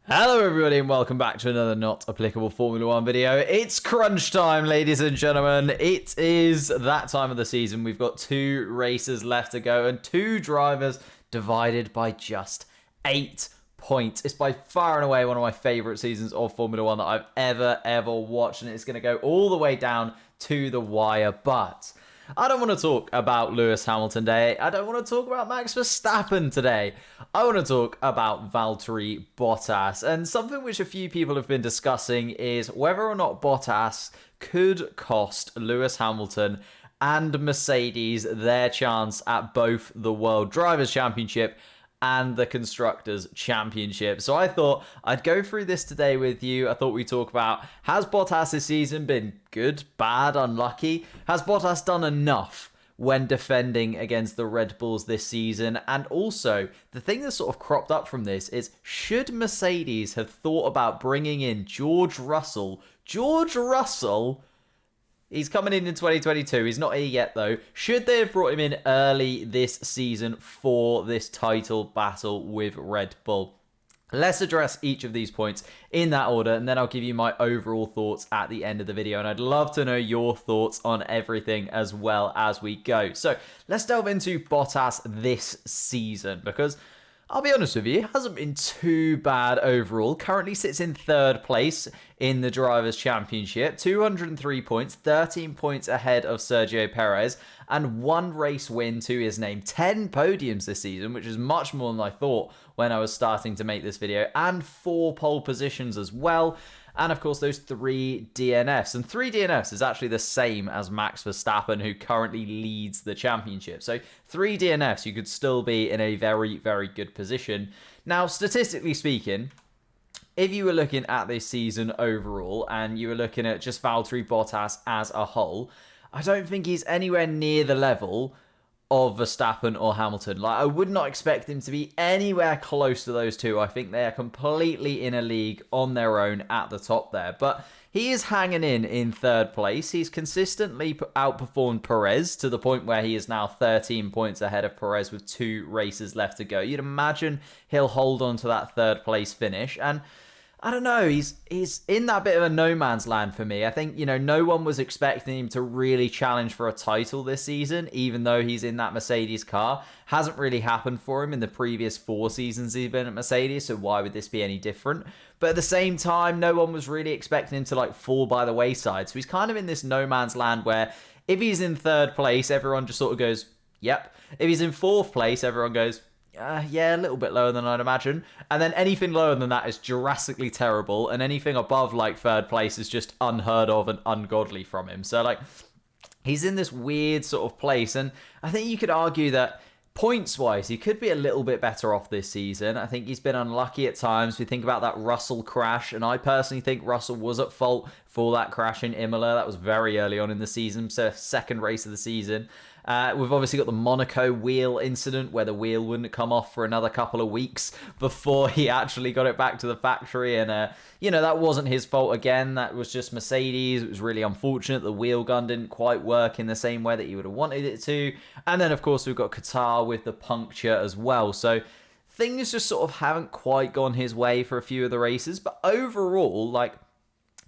Hello everybody and welcome back to another not applicable Formula 1 video. It's crunch time, ladies and gentlemen. It is that time of the season. We've got 2 races left to go and 2 drivers divided by just 8 points. It's by far and away one of my favourite seasons of Formula 1 that I've ever watched, and it's going to go all the way down to the wire. But I don't want to talk about Lewis Hamilton today. I don't want to talk about Max Verstappen today. I want to talk about Valtteri Bottas. And something which a few people have been discussing is whether or not Bottas could cost Lewis Hamilton and Mercedes their chance at both the World Drivers' Championship and the Constructors' Championship. So I thought I'd go through this today with you. I thought we'd talk about, has Bottas this season been good, bad, unlucky? Has Bottas done enough when defending against the Red Bulls this season? And also, the thing that's sort of cropped up from this is, should Mercedes have thought about bringing in George Russell? George Russell? He's coming in 2022. He's not here yet, though. Should they have brought him in early this season for this title battle with Red Bull? Let's address each of these points in that order, and then I'll give you my overall thoughts at the end of the video. And I'd love to know your thoughts on everything as well as we go. So let's delve into Bottas this season, because I'll be honest with you, it hasn't been too bad overall. Currently sits in 3rd place in the Drivers' Championship. 203 points, 13 points ahead of Sergio Perez, and 1 race win to his name. 10 podiums this season, which is much more than I thought when I was starting to make this video, and 4 pole positions as well. And of course, those 3 DNFs. And 3 DNFs is actually the same as Max Verstappen, who currently leads the championship. So 3 DNFs, you could still be in a very, very good position. Now, statistically speaking, if you were looking at this season overall and you were looking at just Valtteri Bottas as a whole, I don't think he's anywhere near the level of Verstappen or Hamilton. Like, I would not expect him to be anywhere close to those two. I think they are completely in a league on their own at the top there. But he is hanging in 3rd place. He's consistently outperformed Perez to the point where he is now 13 points ahead of Perez with 2 races left to go. You'd imagine he'll hold on to that 3rd place finish. And I don't know, he's in that bit of a no man's land for me. I think, no one was expecting him to really challenge for a title this season, even though he's in that Mercedes car. Hasn't really happened for him in the previous 4 seasons he's been at Mercedes, so why would this be any different? But at the same time, no one was really expecting him to fall by the wayside. So he's kind of in this no man's land where if he's in 3rd place, everyone just sort of goes, yep. If he's in 4th place, everyone goes, yeah, a little bit lower than I'd imagine. And then anything lower than that is Jurassically terrible. And anything above 3rd place is just unheard of and ungodly from him. So he's in this weird sort of place. And I think you could argue that points-wise, he could be a little bit better off this season. I think he's been unlucky at times. We think about that Russell crash. And I personally think Russell was at fault for that crash in Imola. That was very early on in the season. So 2nd race of the season. We've obviously got the Monaco wheel incident where the wheel wouldn't come off for another couple of weeks before he actually got it back to the factory. And, that wasn't his fault again. That was just Mercedes. It was really unfortunate. The wheel gun didn't quite work in the same way that you would have wanted it to. And then, of course, we've got Qatar with the puncture as well. So things just sort of haven't quite gone his way for a few of the races. But overall,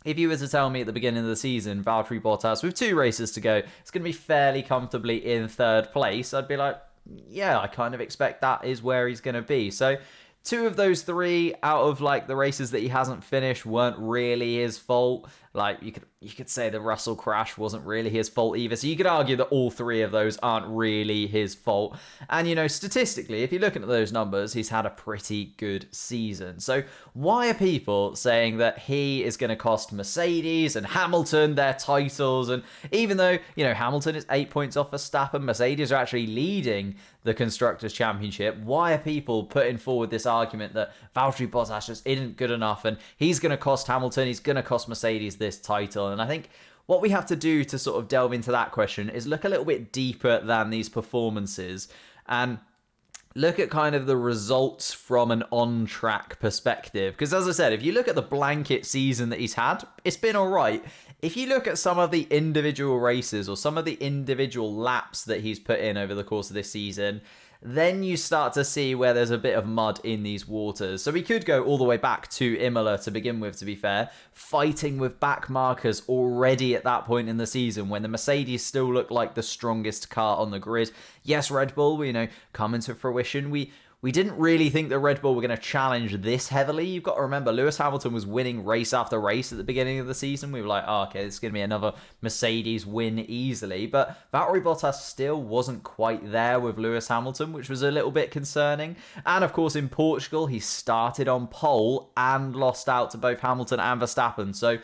if you were to tell me at the beginning of the season, Valtteri Bottas, with 2 races to go, it's going to be fairly comfortably in 3rd place, I'd be like, yeah, I kind of expect that is where he's going to be. So 2 of those 3 out of the races that he hasn't finished weren't really his fault. You could say the Russell crash wasn't really his fault either. So you could argue that all 3 of those aren't really his fault. And, statistically, if you're looking at those numbers, he's had a pretty good season. So why are people saying that he is going to cost Mercedes and Hamilton their titles? And even though, Hamilton is 8 points off Verstappen, Mercedes are actually leading the Constructors' Championship. Why are people putting forward this argument that Valtteri Bottas just isn't good enough and he's going to cost Hamilton, he's going to cost Mercedes this title? And I think what we have to do to sort of delve into that question is look a little bit deeper than these performances and look at kind of the results from an on-track perspective. Because as I said, if you look at the blanket season that he's had, it's been all right. If you look at some of the individual races or some of the individual laps that he's put in over the course of this season, then you start to see where there's a bit of mud in these waters. So we could go all the way back to Imola to begin with, to be fair, fighting with back markers already at that point in the season when the Mercedes still looked like the strongest car on the grid. Yes, Red Bull, come into fruition. We didn't really think that Red Bull were going to challenge this heavily. You've got to remember, Lewis Hamilton was winning race after race at the beginning of the season. We were like, oh, okay, this is going to be another Mercedes win easily. But Valtteri Bottas still wasn't quite there with Lewis Hamilton, which was a little bit concerning. And of course, in Portugal, he started on pole and lost out to both Hamilton and Verstappen. So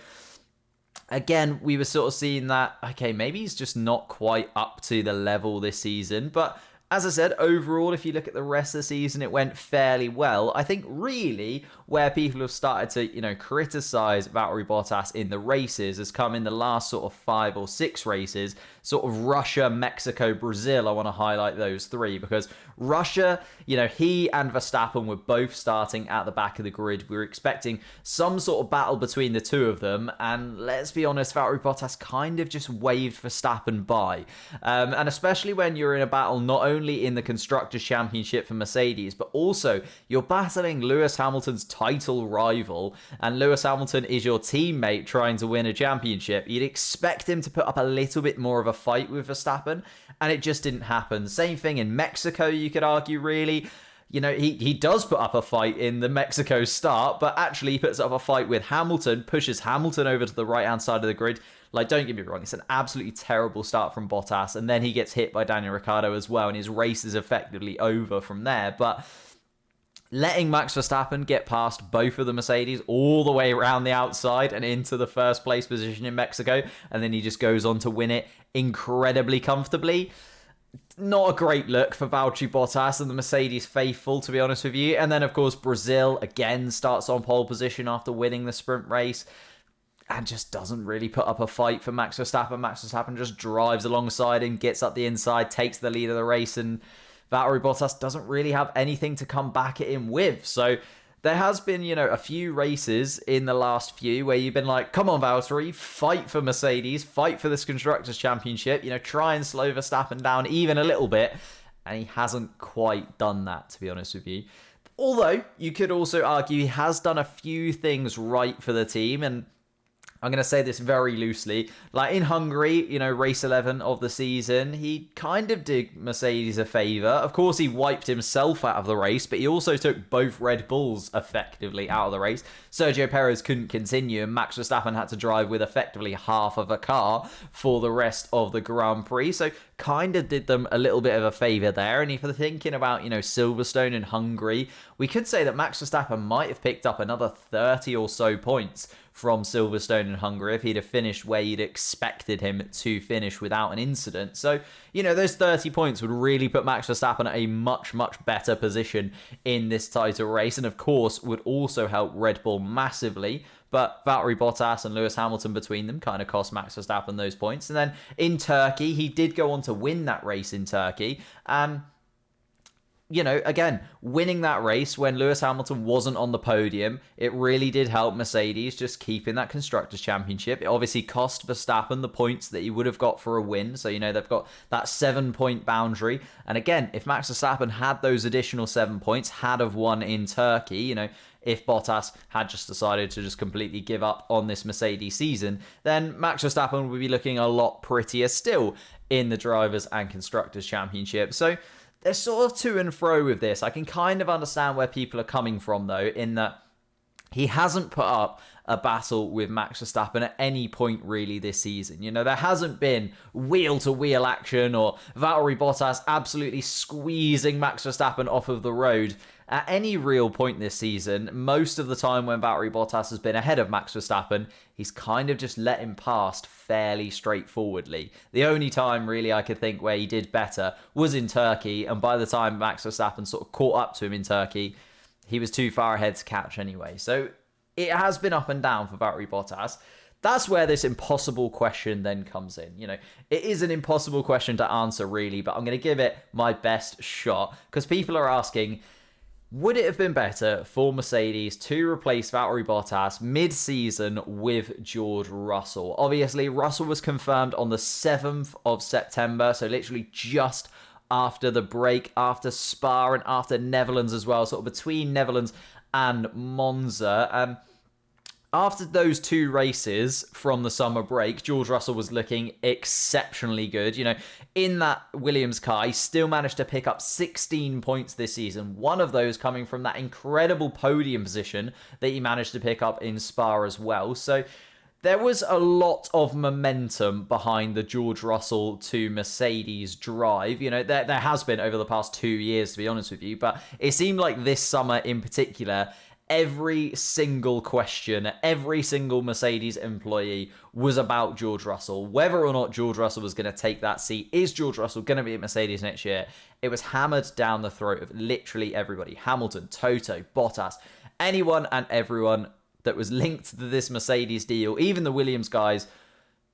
again, we were sort of seeing that, okay, maybe he's just not quite up to the level this season. But as I said, overall, if you look at the rest of the season, it went fairly well. I think really where people have started to, criticize Valtteri Bottas in the races has come in the last sort of 5 or 6 races, sort of Russia, Mexico, Brazil. I want to highlight those 3 because Russia, he and Verstappen were both starting at the back of the grid. We were expecting some sort of battle between the two of them. And let's be honest, Valtteri Bottas kind of just waved Verstappen by. And especially when you're in a battle not only in the Constructors' Championship for Mercedes, but also you're battling Lewis Hamilton's title rival, and Lewis Hamilton is your teammate trying to win a championship. You'd expect him to put up a little bit more of a fight with Verstappen, and it just didn't happen. Same thing in Mexico, you could argue, really. He does put up a fight in the Mexico start, but actually he puts up a fight with Hamilton, pushes Hamilton over to the right-hand side of the grid. Like, don't get me wrong, it's an absolutely terrible start from Bottas, and then he gets hit by Daniel Ricciardo as well, and his race is effectively over from there. But letting Max Verstappen get past both of the Mercedes all the way around the outside and into the first place position in Mexico, and then he just goes on to win it incredibly comfortably. Not a great look for Valtteri Bottas and the Mercedes faithful, to be honest with you. And then, of course, Brazil again starts on pole position after winning the sprint race and just doesn't really put up a fight for Max Verstappen. Max Verstappen just drives alongside him, gets up the inside, takes the lead of the race, and Valtteri Bottas doesn't really have anything to come back at him with. So there has been, a few races in the last few where you've been like, come on, Valtteri, fight for Mercedes, fight for this Constructors' Championship, try and slow Verstappen down even a little bit. And he hasn't quite done that, to be honest with you. Although, you could also argue he has done a few things right for the team, and I'm going to say this very loosely. Like in Hungary, race 11 of the season, he kind of did Mercedes a favour. Of course, he wiped himself out of the race, but he also took both Red Bulls effectively out of the race. Sergio Perez couldn't continue, and Max Verstappen had to drive with effectively half of a car for the rest of the Grand Prix. So kind of did them a little bit of a favour there. And if you're thinking about, Silverstone and Hungary, we could say that Max Verstappen might have picked up another 30 or so points from Silverstone and Hungary if he'd have finished where you'd expected him to finish without an incident. So, those 30 points would really put Max Verstappen at a much, much better position in this title race, and of course would also help Red Bull massively. But Valtteri Bottas and Lewis Hamilton between them kind of cost Max Verstappen those points. And then in Turkey, he did go on to win that race in Turkey. And again, winning that race when Lewis Hamilton wasn't on the podium, it really did help Mercedes just keeping that Constructors' Championship. It obviously cost Verstappen the points that he would have got for a win. So, they've got that 7-point boundary. And again, if Max Verstappen had those additional 7 points, had have won in Turkey, if Bottas had just decided to just completely give up on this Mercedes season, then Max Verstappen would be looking a lot prettier still in the Drivers' and Constructors' Championship. So they're sort of to and fro with this. I can kind of understand where people are coming from, though, in that he hasn't put up a battle with Max Verstappen at any point really this season. There hasn't been wheel-to-wheel action or Valtteri Bottas absolutely squeezing Max Verstappen off of the road at any real point this season. Most of the time when Valtteri Bottas has been ahead of Max Verstappen, he's kind of just let him past fairly straightforwardly. The only time really I could think where he did better was in Turkey, and by the time Max Verstappen sort of caught up to him in Turkey, he was too far ahead to catch anyway. So it has been up and down for Valtteri Bottas. That's where this impossible question then comes in. It is an impossible question to answer really, but I'm going to give it my best shot because people are asking, would it have been better for Mercedes to replace Valtteri Bottas mid-season with George Russell? Obviously, Russell was confirmed on the 7th of September, so literally just after the break, after Spa and after Netherlands as well, sort of between Netherlands and Monza. After those 2 races from the summer break, George Russell was looking exceptionally good. In that Williams car, he still managed to pick up 16 points this season. One of those coming from that incredible podium position that he managed to pick up in Spa as well. So there was a lot of momentum behind the George Russell to Mercedes drive. There has been over the past 2 years, to be honest with you, but it seemed like this summer in particular, every single question, every single Mercedes employee was about George Russell. Whether or not George Russell was going to take that seat, is George Russell going to be at Mercedes next year? It was hammered down the throat of literally everybody. Hamilton, Toto, Bottas, anyone and everyone that was linked to this Mercedes deal, even the Williams guys,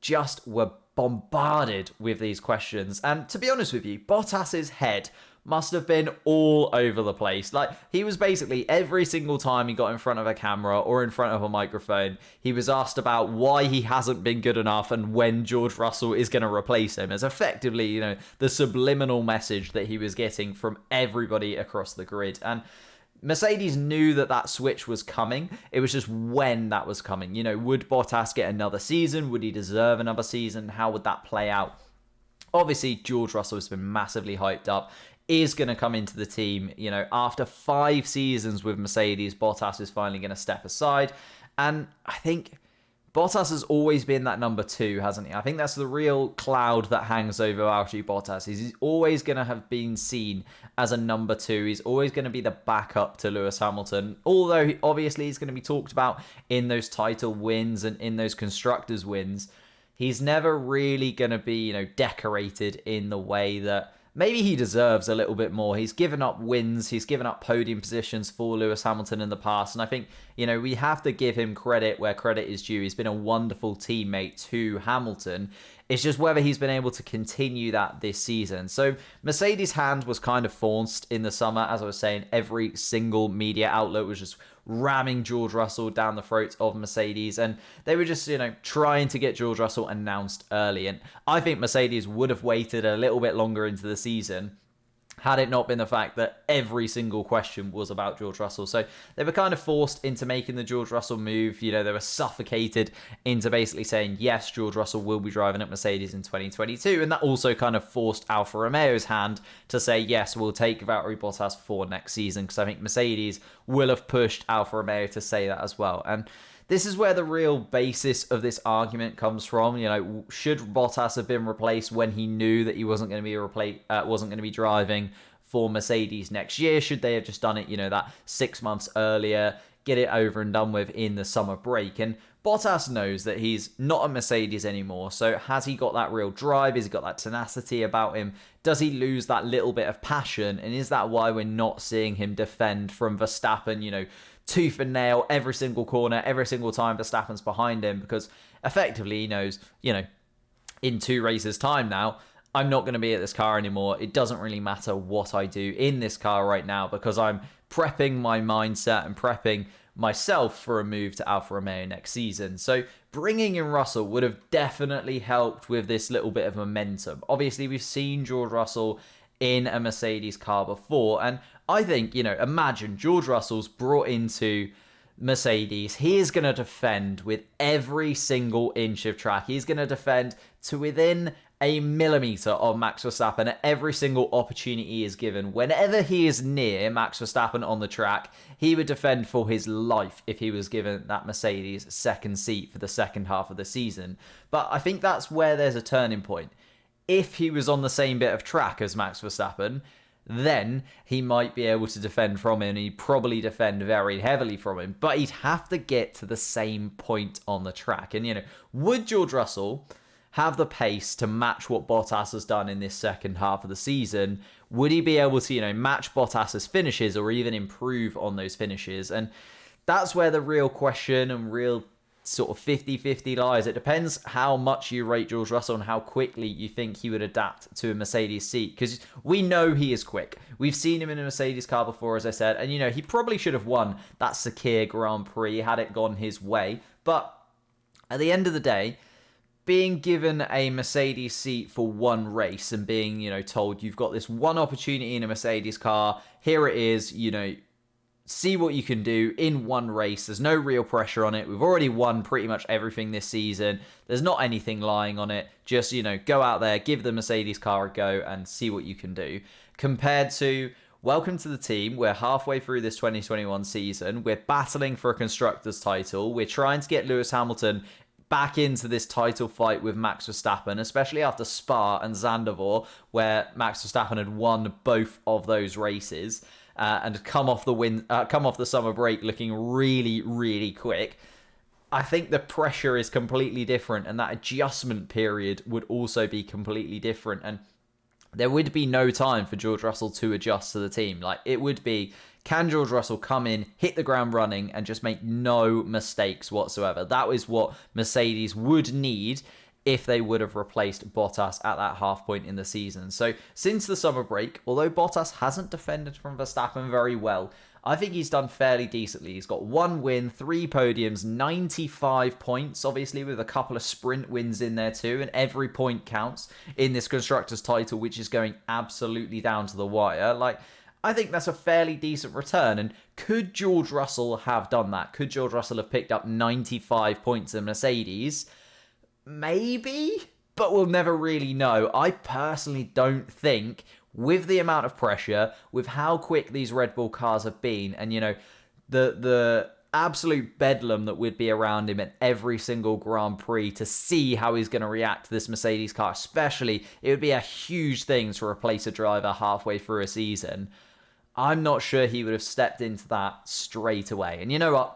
just were bombarded with these questions. And to be honest with you, Bottas's head must have been all over the place. Like, he was basically, every single time he got in front of a camera or in front of a microphone, he was asked about why he hasn't been good enough and when George Russell is going to replace him, as effectively, the subliminal message that he was getting from everybody across the grid. And Mercedes knew that switch was coming. It was just when that was coming. Would Bottas get another season? Would he deserve another season? How would that play out? Obviously, George Russell has been massively hyped up, is going to come into the team. After 5 seasons with Mercedes, Bottas is finally going to step aside. And I think Bottas has always been that number 2, hasn't he? I think that's the real cloud that hangs over Valtteri Bottas. He's always going to have been seen as a number 2. He's always going to be the backup to Lewis Hamilton. Although, obviously, he's going to be talked about in those title wins and in those constructors wins. He's never really going to be, decorated in the way that maybe he deserves a little bit more. He's given up wins. He's given up podium positions for Lewis Hamilton in the past. And I think, we have to give him credit where credit is due. He's been a wonderful teammate to Hamilton. It's just whether he's been able to continue that this season. So Mercedes' hand was kind of forced in the summer. As I was saying, every single media outlet was just ramming George Russell down the throats of Mercedes, and they were just, trying to get George Russell announced early. And I think Mercedes would have waited a little bit longer into the season had it not been the fact that every single question was about George Russell. So they were kind of forced into making the George Russell move. They were suffocated into basically saying, yes, George Russell will be driving at Mercedes in 2022. And that also kind of forced Alfa Romeo's hand to say, yes, we'll take Valtteri Bottas for next season. Because I think Mercedes will have pushed Alfa Romeo to say that as well. And this is where the real basis of this argument comes from. Should Bottas have been replaced when he knew that he wasn't going to be driving for Mercedes next year? Should they have just done it, that 6 months earlier, get it over and done with in the summer break? And Bottas knows that he's not a Mercedes anymore. So has he got that real drive? Has he got that tenacity about him? Does he lose that little bit of passion? And is that why we're not seeing him defend from Verstappen, tooth and nail every single corner, every single time Verstappen's behind him? Because effectively he knows, in 2 races time now, I'm not going to be at this car anymore. It doesn't really matter what I do in this car right now, because I'm prepping my mindset and prepping myself for a move to Alfa Romeo next season. So bringing in Russell would have definitely helped with this little bit of momentum. Obviously, we've seen George Russell in a Mercedes car before, and I think, imagine George Russell's brought into Mercedes. He is going to defend with every single inch of track. He's going to defend to within a millimeter of Max Verstappen at every single opportunity he is given. Whenever he is near Max Verstappen on the track, he would defend for his life if he was given that Mercedes second seat for the second half of the season. But I think that's where there's a turning point. If he was on the same bit of track as Max Verstappen, then he might be able to defend from him. He'd probably defend very heavily from him, but he'd have to get to the same point on the track. And, would George Russell have the pace to match what Bottas has done in this second half of the season? Would he be able to, match Bottas's finishes or even improve on those finishes? And that's where the real question and real sort of 50-50 lies. It depends how much you rate George Russell and how quickly you think he would adapt to a Mercedes seat, because we know he is quick. We've seen him in a Mercedes car before, as I said, and he probably should have won that Sakir Grand Prix had it gone his way. But at the end of the day, being given a Mercedes seat for one race and being, told you've got this one opportunity in a Mercedes car, here it is, see what you can do in one race. There's no real pressure on it. We've already won pretty much everything this season. There's not anything lying on it. Just, go out there, give the Mercedes car a go and see what you can do. Compared to, welcome to the team. We're halfway through this 2021 season. We're battling for a constructors title. We're trying to get Lewis Hamilton back into this title fight with Max Verstappen, especially after Spa and Zandvoort, where Max Verstappen had won both of those races. And come off the summer break looking really, really quick. I think the pressure is completely different, and that adjustment period would also be completely different. And there would be no time for George Russell to adjust to the team. Like, it would be, can George Russell come in, hit the ground running, and just make no mistakes whatsoever? That is what Mercedes would need if they would have replaced Bottas at that half point in the season. So since the summer break, although Bottas hasn't defended from Verstappen very well, I think he's done fairly decently. He's got 1 win, 3 podiums, 95 points, obviously with a couple of sprint wins in there too, and every point counts in this Constructors' title, which is going absolutely down to the wire. Like, I think that's a fairly decent return. And could George Russell have done that? Could George Russell have picked up 95 points in Mercedes? Maybe, but we'll never really know. I personally don't think, with the amount of pressure, with how quick these Red Bull cars have been, and the absolute bedlam that would be around him at every single Grand Prix to see how he's going to react to this Mercedes car, especially, it would be a huge thing to replace a driver halfway through a season. I'm not sure he would have stepped into that straight away. And you know what?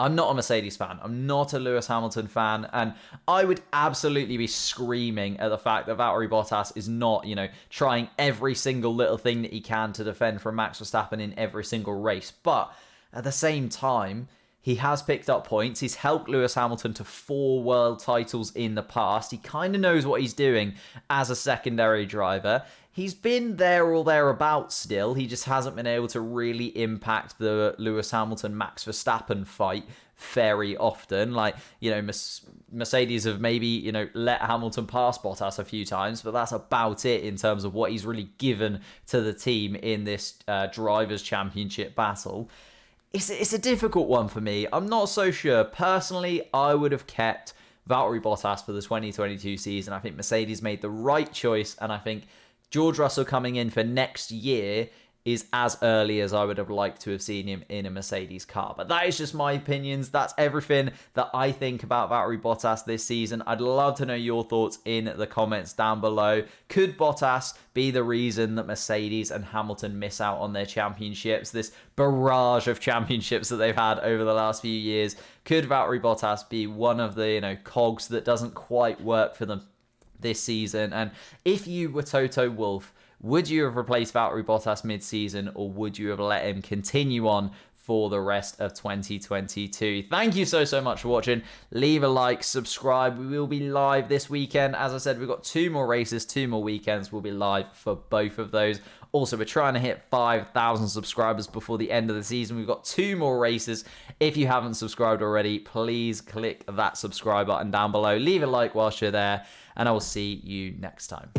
I'm not a Mercedes fan. I'm not a Lewis Hamilton fan. And I would absolutely be screaming at the fact that Valtteri Bottas is not, trying every single little thing that he can to defend from Max Verstappen in every single race. But at the same time, he has picked up points. He's helped Lewis Hamilton to 4 world titles in the past. He kind of knows what he's doing as a secondary driver. He's been there or thereabouts still. He just hasn't been able to really impact the Lewis Hamilton-Max Verstappen fight very often. Like, Mercedes have maybe, let Hamilton pass Bottas a few times, but that's about it in terms of what he's really given to the team in this Drivers' Championship battle. It's a difficult one for me. I'm not so sure. Personally, I would have kept Valtteri Bottas for the 2022 season. I think Mercedes made the right choice, and I think George Russell coming in for next year is as early as I would have liked to have seen him in a Mercedes car. But that is just my opinions. That's everything that I think about Valtteri Bottas this season. I'd love to know your thoughts in the comments down below. Could Bottas be the reason that Mercedes and Hamilton miss out on their championships? This barrage of championships that they've had over the last few years. Could Valtteri Bottas be one of the, cogs that doesn't quite work for them this season? And if you were Toto Wolff, would you have replaced Valtteri Bottas mid-season, or would you have let him continue on for the rest of 2022? Thank you so much for watching. Leave a like, subscribe. We will be live this weekend. As I said, we've got 2 more races, 2 more weekends. We'll be live for both of those. Also, we're trying to hit 5,000 subscribers before the end of the season. We've got 2 more races. If you haven't subscribed already, please click that subscribe button down below. Leave a like whilst you're there, and I will see you next time.